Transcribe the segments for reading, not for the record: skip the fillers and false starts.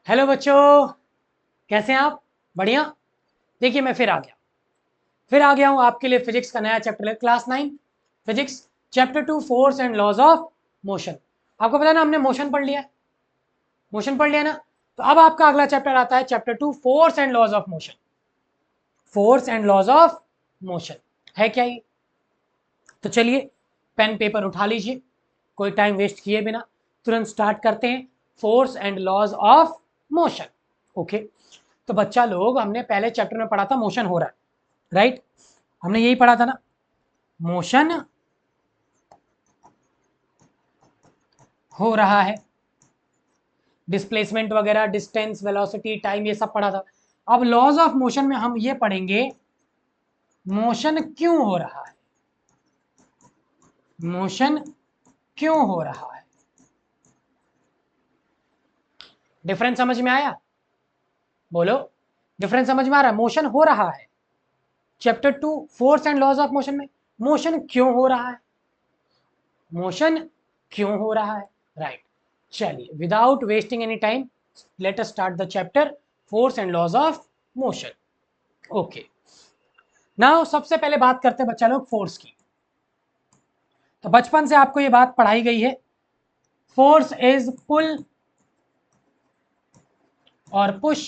Hello बच्चों, कैसे हैं आप? बढ़िया। देखिए मैं फिर आ गया हूँ आपके लिए फिजिक्स का नया chapter, class 9 physics, chapter 2 force and laws of motion. आपको पता है ना, हमने मोशन पढ़ लिया ना। तो अब आपका अगला चैप्टर आता है, chapter 2 force and laws of motion. Force and laws of motion है क्या ये? तो चलिए पेन पेपर उठा लीजिए, कोई टाइम वेस्ट किए बिना तुरंत स्टार्ट करते हैं। Force and laws of motion. Okay, तो बच्चा लोग, हमने पहले चैप्टर में पढ़ा था मोशन हो रहा है, राइट? हमने यही पढ़ा था ना, मोशन हो रहा है, डिस्प्लेसमेंट वगैरह, डिस्टेंस, वेलोसिटी, टाइम, ये सब पढ़ा था। अब लॉज ऑफ मोशन में हम ये पढ़ेंगे, मोशन क्यों हो रहा है, मोशन क्यों हो रहा है। डिफरेंस समझ में आया? बोलो, डिफरेंस समझ में आ रहा है? मोशन हो रहा है, chapter 2 force and laws of motion में मोशन क्यों हो रहा है, मोशन क्यों हो रहा है, राइट? चलिए without wasting any time let us start the chapter force and laws of motion. Okay, now सबसे पहले बात करते हैं बच्चा लोग फोर्स की। तो बचपन से आपको ये बात पढ़ाई गई है, फोर्स इज पुल और पुश।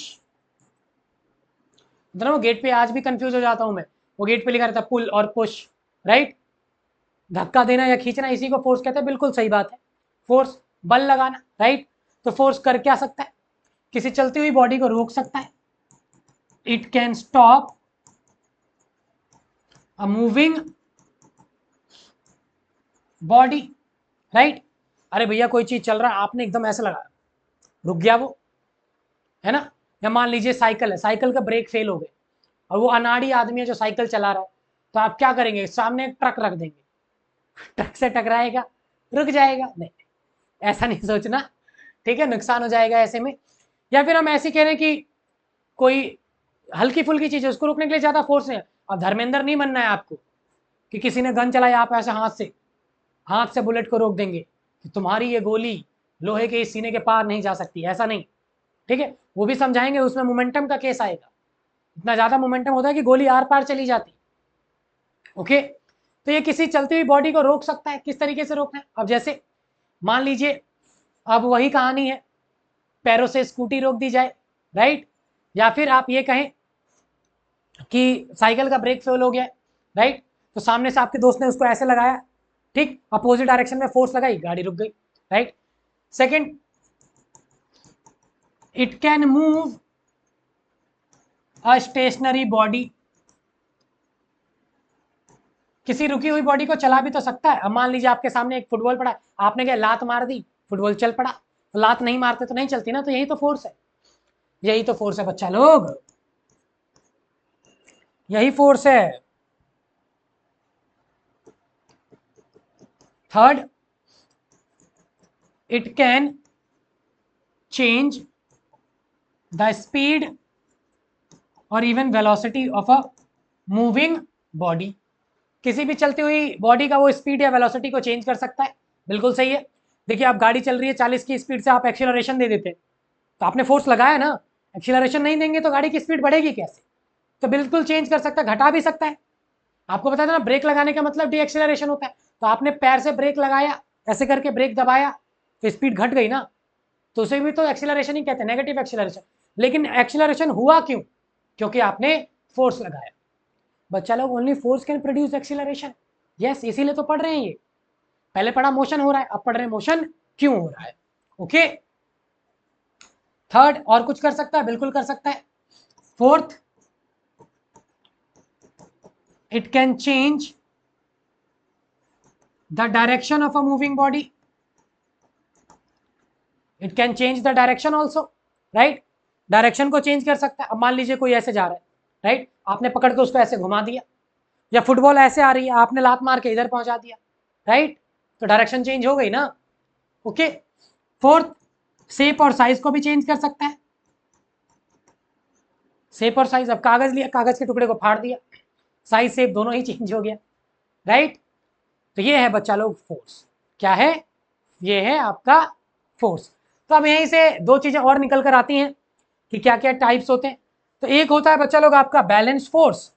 दोनों गेट पे आज भी कंफ्यूज हो जाता हूं मैं, वो गेट पे लिखा रहता है पुल और पुश, राइट? धक्का देना या खींचना, इसी को फोर्स कहते हैं, बिल्कुल सही बात है। फोर्स बल लगाना, राइट? तो फोर्स कर क्या सकता है? किसी चलती हुई बॉडी को रोक सकता है, it can stop a moving body, right? अरे भैया कोई चीज चल रहा है, आपने एकदम ऐसे लगाया, रुक गया वो, है ना? या मान लीजिए साइकिल है, साइकिल का ब्रेक फेल हो गए और वो अनाड़ी आदमी है जो साइकिल चला रहा है, तो आप क्या करेंगे? सामने एक ट्रक रख देंगे, ट्रक से टकराएगा, रुक जाएगा? नहीं, ऐसा नहीं सोचना, ठीक है? नुकसान हो जाएगा ऐसे में। या फिर हम ऐसे कह रहे हैं कि कोई हल्की फुल्की चीज है, उसको रोकने के लिए ज्यादा फोर्स है। अब धर्मेंद्र नहीं बनना है आपको कि किसी ने गन चलाया, आप ऐसे हाथ से बुलेट को रोक देंगे कि तुम्हारी ये गोली लोहे के इस सीने के पार नहीं जा सकती, ऐसा नहीं, ठीक है? वो भी समझाएंगे, उसमें मोमेंटम का केस आएगा, इतना ज्यादा मोमेंटम होता है कि गोली आर पार चली जाती। ओके, तो ये किसी चलती हुई बॉडी को रोक सकता है। किस तरीके से रोकना है? अब जैसे मान लीजिए, अब वही कहानी है, पैरों से स्कूटी रोक दी जाए, राइट? या फिर आप ये कहें कि साइकिल का ब्रेक फेल हो गया, राइट? तो सामने से आपके दोस्त ने उसको ऐसे लगाया, ठीक, अपोजिट डायरेक्शन में फोर्स लगाई, गाड़ी रुक गई, right? Second, it can move a stationary body, किसी रुकी हुई बॉडी को चला भी तो सकता है। अब मान लीजिए आपके सामने एक फुटबॉल पड़ा, आपने क्या लात मार दी, फुटबॉल चल पड़ा, तो लात नहीं मारते तो नहीं चलती ना, तो यही तो फोर्स है, यही तो फोर्स है बच्चा लोग, यही फोर्स है। Third, it can change the speed और even velocity of a moving body, किसी भी चलती हुई बॉडी का वो स्पीड या वेलोसिटी को चेंज कर सकता है। बिल्कुल सही है। देखिए आप गाड़ी चल रही है 40 की स्पीड से, आप एक्सीलरेशन दे देते, तो आपने फोर्स लगाया ना, एक्सीलरेशन नहीं देंगे तो गाड़ी की स्पीड बढ़ेगी कैसे? तो बिल्कुल चेंज कर सकता है, घटा भी सकता है। आपको पता था ना, ब्रेक लगाने का मतलब डी एक्सीलरेशन होता है, तो आपने पैर से ब्रेक लगाया, ऐसे करके ब्रेक दबाया, तो स्पीड घट गई ना, तो उसे भी तो एक्सीलरेशन ही कहते हैं, नेगेटिव एक्सीलरेशन। लेकिन एक्सीलरेशन हुआ क्यों? क्योंकि आपने फोर्स लगाया। बच्चा लोग, only force can produce acceleration, yes, इसीलिए तो पढ़ रहे हैं ये। पहले पढ़ा मोशन हो रहा है, अब पढ़ रहे हैं मोशन क्यों हो रहा है। ओके, थर्ड, और कुछ कर सकता है? बिल्कुल कर सकता है। Fourth, it can change the direction of a moving body, it can change the direction also, right? Direction को चेंज कर सकता है। अब मान लीजिए कोई ऐसे जा रहा है, राइट? आपने पकड़ के उसको ऐसे घुमा दिया, या फुटबॉल ऐसे आ रही है, आपने लात मार के इधर पहुंचा दिया, राइट? तो डायरेक्शन चेंज हो गई ना। ओके, फोर्थ, शेप और साइज को भी चेंज कर सकता है, शेप और साइज। अब कागज लिया, कागज के टुकड़े को फाड़ दिया, साइज शेप दोनों ही चेंज हो गया, राइट? तो ये है बच्चा लोग फोर्स, क्या है? ये है आपका फोर्स। तो तो अब यहीं से दो चीजें और निकल कर आती हैं कि क्या क्या टाइप्स होते हैं। तो एक होता है बच्चा लोग आपका बैलेंस्ड फोर्स,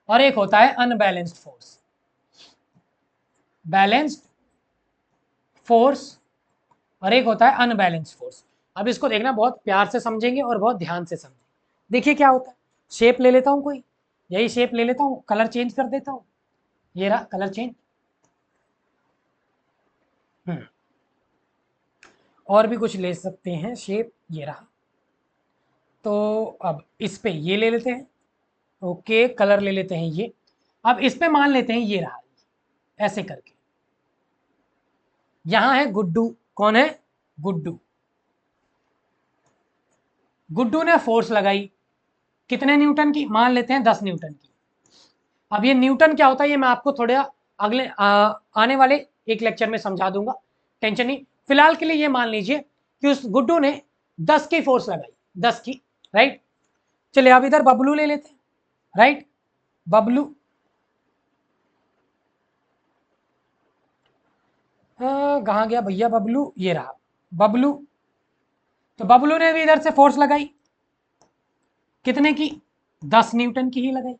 और एक होता है अनबैलेंस्ड फोर्स। बैलेंस्ड फोर्स और एक होता है अनबैलेंस्ड फोर्स। अब इसको देखना, बहुत प्यार से समझेंगे और बहुत ध्यान से समझेंगे। देखिए क्या होता है, शेप ले लेता हूं, कोई यही शेप ले लेता हूं, कलर चेंज कर देता हूं, ये रहा कलर चेंज। और भी कुछ ले सकते हैं शेप, ये रहा। तो अब इस पे ये ले लेते हैं, ओके, कलर ले लेते हैं ये। अब इस पे मान लेते हैं ये रहा, ऐसे करके। यहां है गुड्डू, कौन है, गुड्डू। गुड्डू ने फोर्स लगाई, कितने न्यूटन की, मान लेते हैं 10 न्यूटन की। अब ये न्यूटन क्या होता है ये मैं आपको थोड़े अगले आने वाले एक लेक्चर में समझा दूंगा, टेंशन नहीं। फिलहाल के लिए ये मान लीजिए कि उस गुड्डू ने 10 की फोर्स लगाई, 10 की, राइट। चलिए अब इधर बबलू ले लेते हैं, राइट। बबलू, कहाँ गया भैया बबलू, ये रहा बबलू। तो बबलू ने भी इधर से फोर्स लगाई, कितने की, 10 न्यूटन की ही लगाई।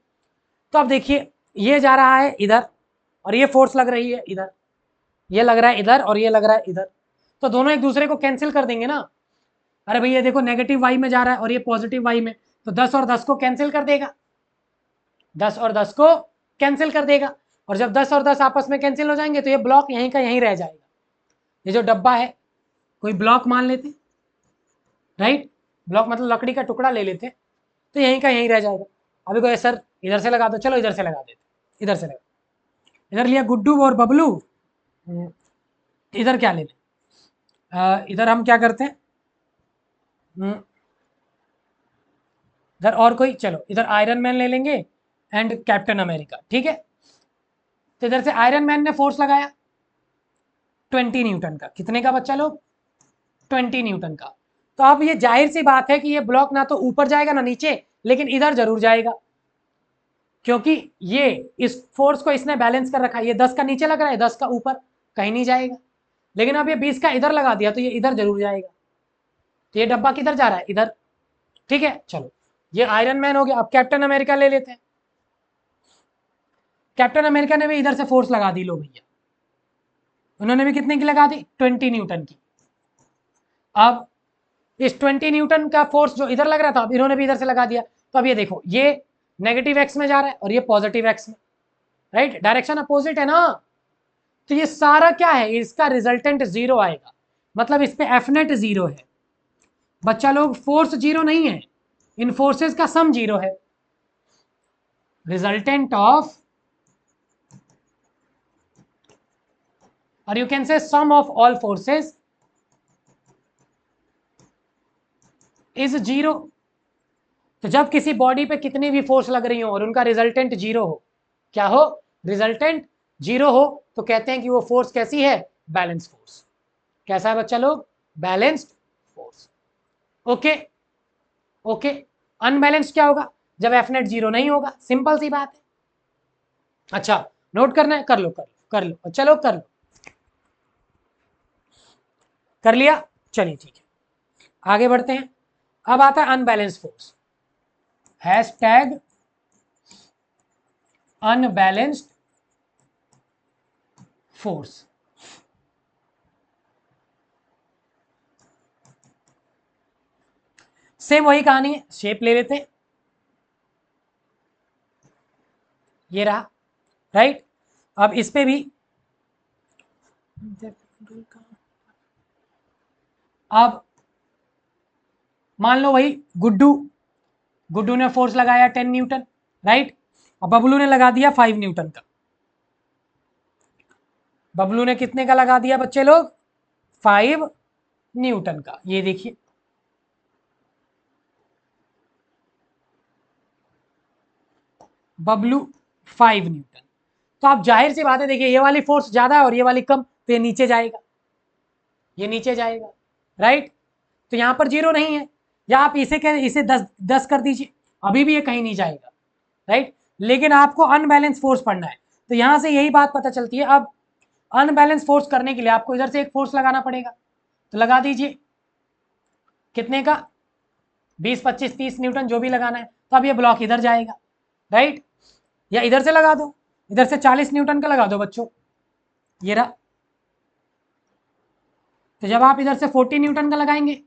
तो अब देखिए ये जा रहा है इधर और ये फोर्स लग रही है इधर, ये लग रहा है इधर और ये लग रहा है इधर, तो दोनों एक दूसरे को कैंसिल कर देंगे ना। अरे भैया देखो नेगेटिव वाई में जा रहा है और ये पॉजिटिव वाई में, तो 10 और 10 को कैंसिल कर देगा, 10 और 10 को कैंसिल कर देगा। और जब 10 और 10 आपस में कैंसिल हो जाएंगे तो ये ब्लॉक यहीं का यहीं रह जाएगा। ये जो डब्बा है, कोई ब्लॉक मान लेते, राइट, ब्लॉक मतलब लकड़ी का टुकड़ा ले लेते, तो यहीं का यहीं रह जाएगा। अभी कोई सर इधर से लगा दो, चलो इधर से लगा देते, इधर से लगा, इधर लिया गुड्डू और बबलू, इधर क्या ले लें, इधर हम क्या करते हैं, इधर और कोई, चलो इधर आयरन मैन ले लेंगे एंड कैप्टन अमेरिका, ठीक है। तो इधर से आयरन मैन ने फोर्स लगाया 20 न्यूटन का, कितने का बच्चा लोग, 20 न्यूटन का। तो अब ये जाहिर सी बात है कि ये ब्लॉक ना तो ऊपर जाएगा ना नीचे, लेकिन इधर जरूर जाएगा, क्योंकि ये इस फोर्स को इसने बैलेंस कर रखा है। ये 10 का नीचे लग रहा है, 10 का ऊपर, कहीं नहीं जाएगा। लेकिन अब ये 20 का इधर लगा दिया तो ये इधर जरूर जाएगा। तो ये डब्बा किधर जा रहा है, इधर, ठीक है। चलो ये आयरन मैन हो गया। अब कैप्टन अमेरिका ले लेते हैं। कैप्टन अमेरिका ने भी इधर से फोर्स लगा दी, लो भैया, उन्होंने भी कितने की लगा दी, 20 न्यूटन की। अब इस 20 न्यूटन का फोर्स जो इधर लग रहा था, अब इन्होंने भी इधर से लगा दिया। तो अब ये देखो, ये नेगेटिव एक्स में जा रहा है और ये पॉजिटिव एक्स में, राइट, डायरेक्शन अपोजिट है ना। तो ये सारा क्या है, इसका रिजल्टेंट जीरो आएगा, मतलब इस पे एफ नेट जीरो है। बच्चा लोग फोर्स जीरो नहीं है, इन फोर्सेस का सम जीरो है। रिजल्टेंट ऑफ, और you can say sum of all forces is zero. तो जब किसी बॉडी पे कितनी भी फोर्स लग रही हो और उनका रिजल्टेंट जीरो हो, क्या हो, रिजल्टेंट जीरो हो, तो कहते हैं कि वो फोर्स कैसी है, बैलेंस फोर्स। कैसा है बच्चा लोग, balanced force. Okay, okay. Unbalanced क्या होगा, जब एफ नेट जीरो नहीं होगा, सिंपल सी बात है। अच्छा, नोट करना है, कर लो कर लो कर लो, चलो कर लो, कर लिया, चलिए ठीक है, आगे बढ़ते हैं। अब आता है unbalanced force, hashtag unbalanced force. Same वही कहानी है, शेप ले लेते हैं, ये रहा, राइट। अब इस पे भी, अब मान लो वही गुड्डू, गुड्डू ने फोर्स लगाया 10 न्यूटन, राइट। अब बबलू ने लगा दिया 5 न्यूटन का। बबलू ने कितने का लगा दिया बच्चे लोग, 5 न्यूटन का, ये देखिए। बबलू 5 न्यूटन। तो आप जाहिर सी बात है, देखिए ये वाली फोर्स ज्यादा है और ये वाली कम, तो ये नीचे जाएगा, ये नीचे जाएगा, राइट। तो यहां पर जीरो नहीं है, या आप इसे कह, इसे 10 कर दीजिए, अभी भी ये कहीं नहीं जाएगा, राइट। लेकिन आपको अनबैलेंस फोर्स पढ़ना है, तो यहां से यही बात पता चलती है। अब अनबैलेंस फोर्स करने के लिए आपको इधर से एक फोर्स लगाना पड़ेगा, तो लगा दीजिए, कितने का, 20, 25, 30 न्यूटन जो भी लगाना है। तो अब ये ब्लॉक इधर जाएगा, राइट, या इधर से लगा दो, इधर से 40 न्यूटन का लगा दो बच्चों, ये रहा। तो जब आप इधर से 40 न्यूटन का लगाएंगे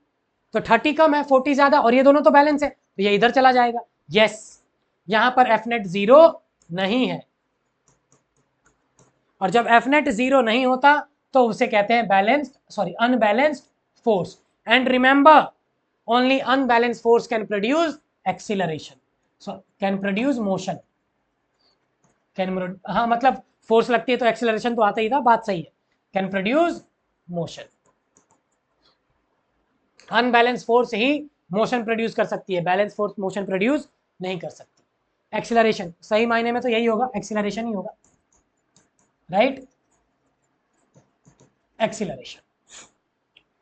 तो 30 कम है, 40 ज्यादा, और ये दोनों तो बैलेंस है, तो ये इधर चला जाएगा। यस, यहां पर एफ नेट 0 नहीं है, और जब एफ नेट 0 नहीं होता तो उसे कहते हैं balanced, sorry unbalanced force. And remember, only unbalanced force can produce acceleration, so can produce motion. Can, हाँ मतलब फोर्स लगती है तो एक्सीलरेशन तो आता ही था, बात सही है, can produce motion. Unbalance force he motion produce कर सकती है, बैलेंस फोर्स मोशन प्रोड्यूस नहीं कर सकती। एक्सीलरेशन सही मायने में तो यही होगा, एक्सीलरेशन ही होगा, राइट, एक्सीलरेशन।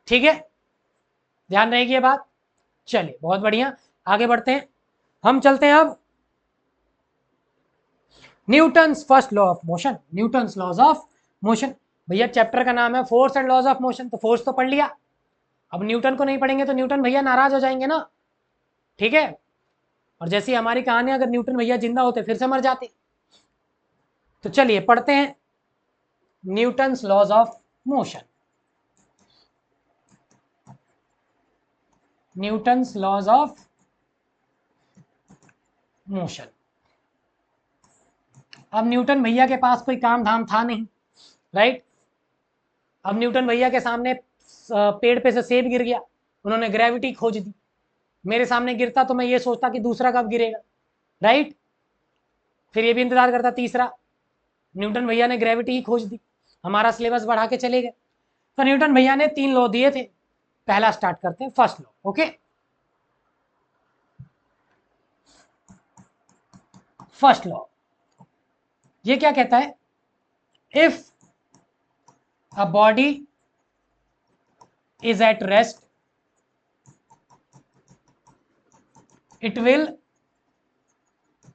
ठीक है, ध्यान रहेगी ये बात। चलिए बहुत बढ़िया, आगे बढ़ते हैं। हम चलते हैं अब Newton's first law of motion, Newton's laws of motion. भैया चैप्टर का नाम है force and laws of motion, तो फोर्स तो पढ़ लिया, अब न्यूटन को नहीं पढ़ेंगे तो न्यूटन भैया नाराज हो जाएंगे ना, ठीक है। और जैसी हमारी कहानी, अगर न्यूटन भैया जिंदा होते फिर से मर जाते। तो चलिए पढ़ते हैं Newton's laws of motion. Newton's laws of motion. अब न्यूटन भैया के पास कोई काम धाम था नहीं, राइट। अब न्यूटन भैया के सामने पेड़ पे से सेब गिर गया, उन्होंने ग्रेविटी खोज दी। मेरे सामने गिरता तो मैं ये सोचता कि दूसरा कब गिरेगा, राइट, फिर ये भी इंतजार करता तीसरा। न्यूटन भैया ने ग्रेविटी ही खोज दी, हमारा सिलेबस बढ़ा के चले गए। तो न्यूटन भैया ने 3 लॉ दिए थे, पहला स्टार्ट करते हैं first law, okay. First law ये क्या कहता है, if a body is at rest, it will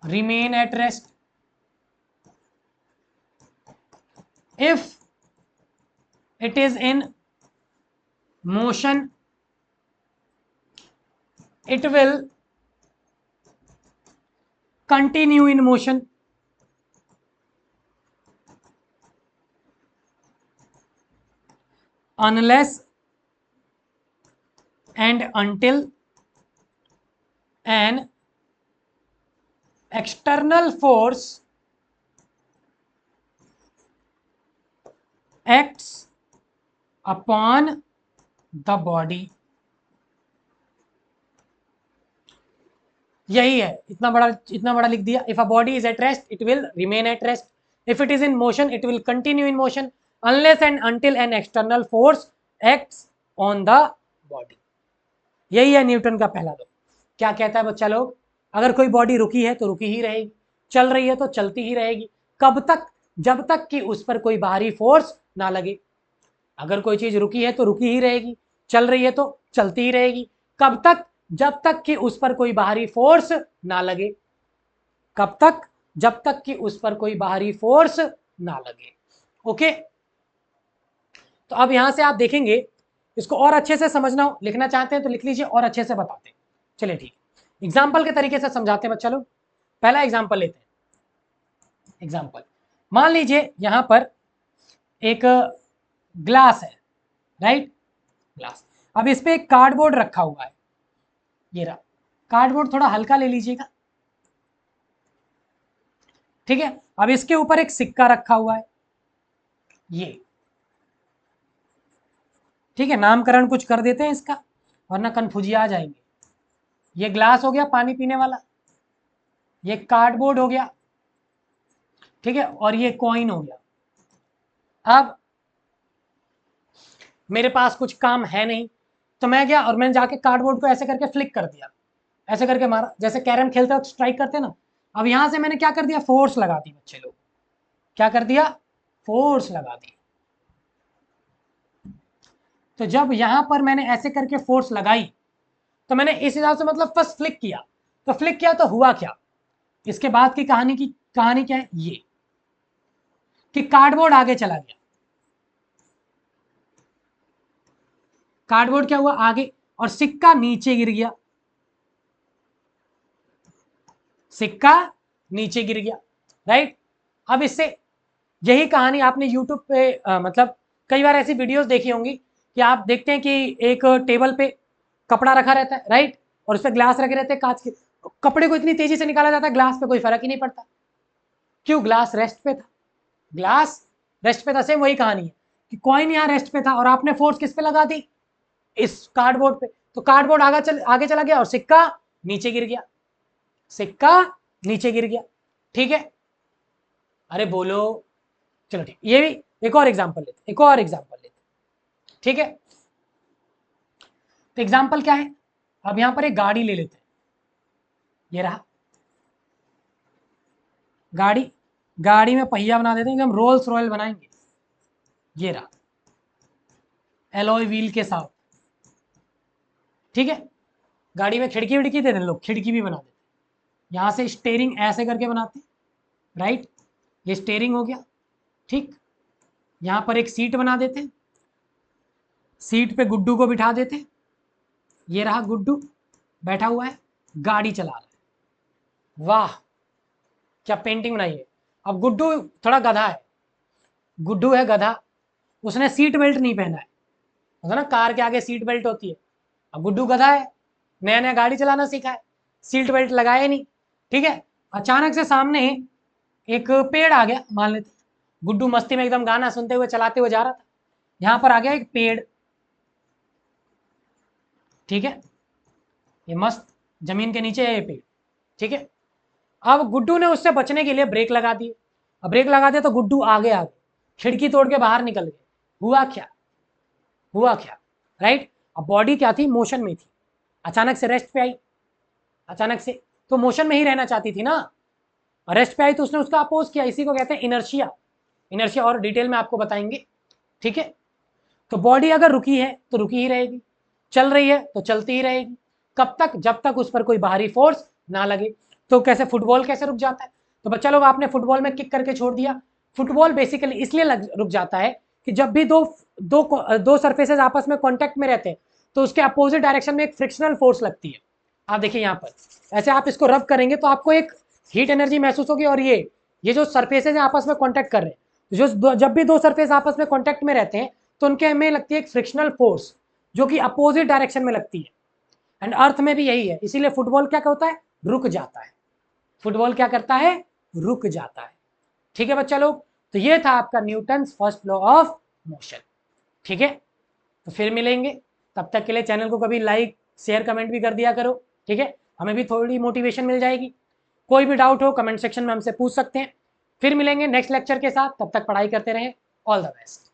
remain at rest. If it is in motion, it will continue in motion. Unless and until an external force acts upon the body. यही है, इतना बड़ा लिख दिया। If a body is at rest it will remain at rest, if it is in motion it will continue in motion, unless and until an external force acts on the body. यही है Newton का पहला law. क्या कहता है बच्चा लोग, अगर कोई बॉडी रुकी है तो रुकी ही रहेगी, चल रही है तो चलती ही रहेगी। कब तक, जब तक कि उस पर कोई बाहरी फोर्स ना लगे। अगर कोई चीज रुकी है तो रुकी ही रहेगी, चल रही है तो चलती ही रहेगी। कब तक, जब तक कि उस पर कोई बाहरी फोर्स ना लगे। कब तक, जब तक कि उस पर कोई बाहरी फोर्स ना लगे, ओके। तो अब यहां से आप देखेंगे, इसको और अच्छे से समझना हो, लिखना चाहते हैं तो लिख लीजिए, और अच्छे से बताते हैं। चलिए ठीक, एग्जाम्पल के तरीके से समझाते हैं बच्चा लोग। पहला एग्जाम्पल लेते हैं। एग्जाम्पल, मान लीजिए यहां पर एक ग्लास है, राइट, ग्लास। अब इस पे एक कार्डबोर्ड रखा हुआ है, ये रहा कार्डबोर्ड, थोड़ा हल्का ले लीजिएगा, ठीक है। अब इसके ऊपर एक सिक्का रखा हुआ है, ये, ठीक है। नामकरण कुछ कर देते हैं इसका, वरना कन्फ्यूजिया आ जाएंगे। ये ग्लास हो गया पानी पीने वाला, ये कार्डबोर्ड हो गया, ठीक है, और ये कॉइन हो गया। अब मेरे पास कुछ काम है नहीं, तो मैं गया और मैंने जाके कार्डबोर्ड को ऐसे करके फ्लिक कर दिया, ऐसे करके मारा, जैसे कैरम खेलते वक्त स्ट्राइक करते ना। अब यहां से मैंने क्या कर दिया, फोर्स लगा दी बच्चे लोग, क्या कर दिया, फोर्स लगा दी। तो जब यहां पर मैंने ऐसे करके फोर्स लगाई, तो मैंने इस हिसाब से मतलब फर्स्ट फ्लिक किया, तो फ्लिक किया तो हुआ क्या, इसके बाद की कहानी क्या है, ये कि कार्डबोर्ड आगे चला गया, कार्डबोर्ड क्या हुआ आगे, और सिक्का नीचे गिर गया, सिक्का नीचे गिर गया, राइट। अब इससे यही कहानी आपने यूट्यूब पे मतलब कई बार ऐसी वीडियोस देखी होंगी कि आप देखते हैं कि एक टेबल पे कपड़ा रखा रहता है, राइट, और उस पर ग्लास रखे रहते हैं कांच के, कपड़े को इतनी तेजी से निकाला जाता है, ग्लास पे कोई फर्क ही नहीं पड़ता। क्यों? ग्लास रेस्ट पे था, ग्लास रेस्ट पे था। सेम वही कहानी है कि कॉइन यहाँ रेस्ट पे था और आपने फोर्स किस पे लगा दी? इस कार्डबोर्ड पे। तो कार्डबोर्ड आगे चला गया और सिक्का नीचे गिर गया, सिक्का नीचे गिर गया, ठीक है। अरे बोलो, चलो ठीक, ये भी एक और एग्जांपल लेते, एक और एग्जांपल लेते, ठीक है। तो एग्जांपल क्या है, अब यहां पर एक गाड़ी ले लेते हैं, ये रहा गाड़ी, गाड़ी में पहिया बना देते हैं, हम रोल्स रॉयल बनाएंगे, ये रहा एलॉय व्हील के साथ, ठीक है। गाड़ी में खिड़की विड़की दे दें लोग, खिड़की भी बना देते, यहां से स्टेयरिंग ऐसे करके बनाते, राइट, ये स्टेयरिंग हो गया, ठीक। यहां पर एक सीट बना देते, सीट पे गुड्डू को बिठा देते, ये रहा गुड्डू बैठा हुआ है, गाड़ी चला रहा है, वाह क्या पेंटिंग बनाई है। अब गुड्डू थोड़ा गधा है, गुड्डू है गधा, उसने सीट बेल्ट नहीं पहना है, होता ना कार के आगे सीट बेल्ट होती है। अब गुड्डू गधा है, नया नया गाड़ी चलाना सीखा है, सीट बेल्ट लगाया नहीं, ठीक है। अचानक से सामने एक पेड़ आ गया, मान लेते, गुड्डू मस्ती में एकदम गाना सुनते हुए चलाते हुए जा रहा था, यहां पर आ गया एक पेड़, ठीक है, ये मस्त जमीन के नीचे है ये पेड़, ठीक है। अब गुड्डू ने उससे बचने के लिए ब्रेक लगा दिए, अब ब्रेक लगा दिया तो गुड्डू आगे आ गए, खिड़की तोड़ के बाहर निकल गए, हुआ क्या? हुआ क्या, राइट। अब बॉडी क्या थी? मोशन में थी, अचानक से रेस्ट पे आई, अचानक से तो मोशन में ही रहना चाहती थी ना, रेस्ट पे आई तो उसने उसका अपोज किया, इसी को कहते हैं इनर्शिया, इनर्शिया और डिटेल में आपको बताएंगे, ठीक है। तो बॉडी अगर रुकी है तो रुकी ही रहेगी, चल रही है तो चलती ही रहेगी, कब तक? जब तक उस पर कोई बाहरी फोर्स ना लगे। तो कैसे फुटबॉल कैसे रुक जाता है? तो बच्चा लोग आपने फुटबॉल में किक करके छोड़ दिया, फुटबॉल बेसिकली इसलिए रुक जाता है कि जब भी दो दो दो सरफेसेस आपस में कांटेक्ट में रहते हैं तो उसके अपोजिट डायरेक्शन में एक फ्रिक्शनल फोर्स लगती है। आप देखिए यहाँ पर ऐसे आप इसको रब करेंगे तो आपको एक हीट एनर्जी महसूस होगी, और ये जो सरफेसेज हैं आपस में कांटेक्ट कर रहे हैं, जो जब भी दो सरफेस आपस में कांटेक्ट में रहते हैं तो उनके में लगती है एक फ्रिक्शनल फोर्स जो कि अपोजिट डायरेक्शन में लगती है, एंड अर्थ में भी यही है, इसीलिए फुटबॉल क्या होता है? रुक जाता है, फुटबॉल क्या करता है? रुक जाता है, ठीक है बच्चा लोग। तो ये था आपका Newton's first law of motion, ठीक है। तो फिर मिलेंगे, तब तक के लिए चैनल को कभी लाइक शेयर कमेंट भी कर दिया करो, ठीक है, हमें भी थोड़ी मोटिवेशन मिल जाएगी। कोई भी डाउट हो कमेंट सेक्शन में हमसे पूछ सकते हैं। फिर मिलेंगे नेक्स्ट लेक्चर के साथ, तब तक पढ़ाई करते रहें, ऑल द बेस्ट।